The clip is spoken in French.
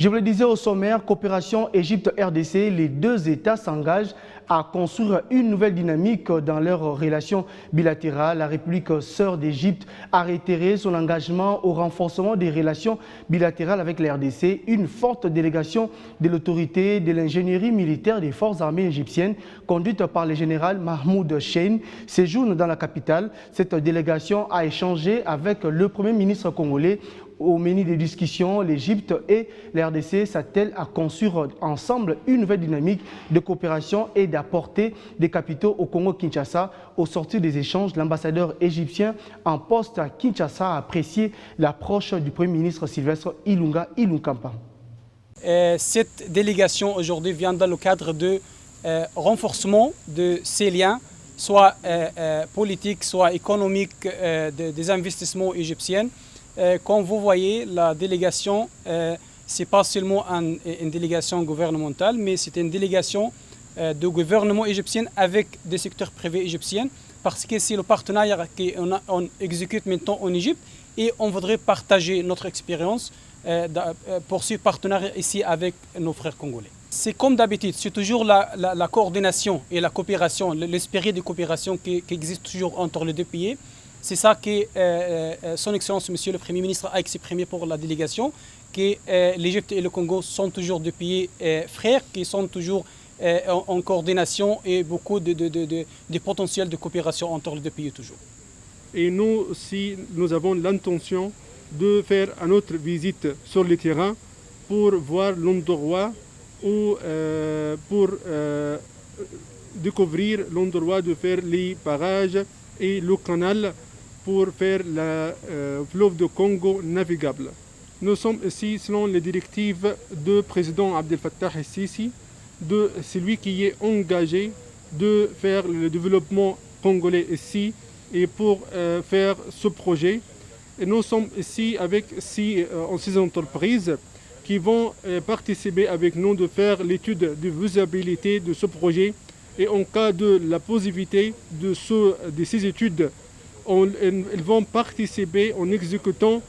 Je vous le disais au sommaire, coopération Égypte-RDC, les deux États s'engagent à construire une nouvelle dynamique dans leurs relations bilatérales. La République sœur d'Égypte a réitéré son engagement au renforcement des relations bilatérales avec la RDC. Une forte délégation de l'autorité de l'ingénierie militaire des forces armées égyptiennes, conduite par le général Mahmoud Shein, séjourne dans la capitale. Cette délégation a échangé avec le Premier ministre congolais. Au menu des discussions, l'Égypte et la RDC s'attellent à construire ensemble une nouvelle dynamique de coopération et d'apporter des capitaux au Congo-Kinshasa. Au sortir des échanges, l'ambassadeur égyptien en poste à Kinshasa a apprécié l'approche du Premier ministre Sylvestre Ilunga Ilunkampa. Cette délégation aujourd'hui vient dans le cadre de renforcement de ces liens, soit politiques, soit économiques, des investissements égyptiens. Comme vous voyez, la délégation, ce n'est pas seulement une délégation gouvernementale, mais c'est une délégation de gouvernement égyptien avec des secteurs privés égyptiens, parce que c'est le partenariat qu'on exécute maintenant en Égypte et on voudrait partager notre expérience pour ce partenariat ici avec nos frères congolais. C'est comme d'habitude, c'est toujours la coordination et la coopération, l'esprit de coopération qui existe toujours entre les deux pays. C'est ça que son Excellence, Monsieur le Premier ministre, a exprimé pour la délégation, que l'Égypte et le Congo sont toujours deux pays frères, qui sont toujours en coordination et beaucoup de potentiel de coopération entre les deux pays toujours. Et nous aussi, nous avons l'intention de faire une autre visite sur le terrain pour voir l'endroit ou pour découvrir l'endroit de faire les barrages et le canal pour faire le fleuve de Congo navigable. Nous sommes ici selon les directives du président Abdel Fattah el-Sisi, de celui qui est engagé de faire le développement congolais ici et pour faire ce projet. Et nous sommes ici avec six entreprises qui vont participer avec nous de faire l'étude de faisabilité de ce projet. Et en cas de la possibilité de ces études, ils vont participer en exécutant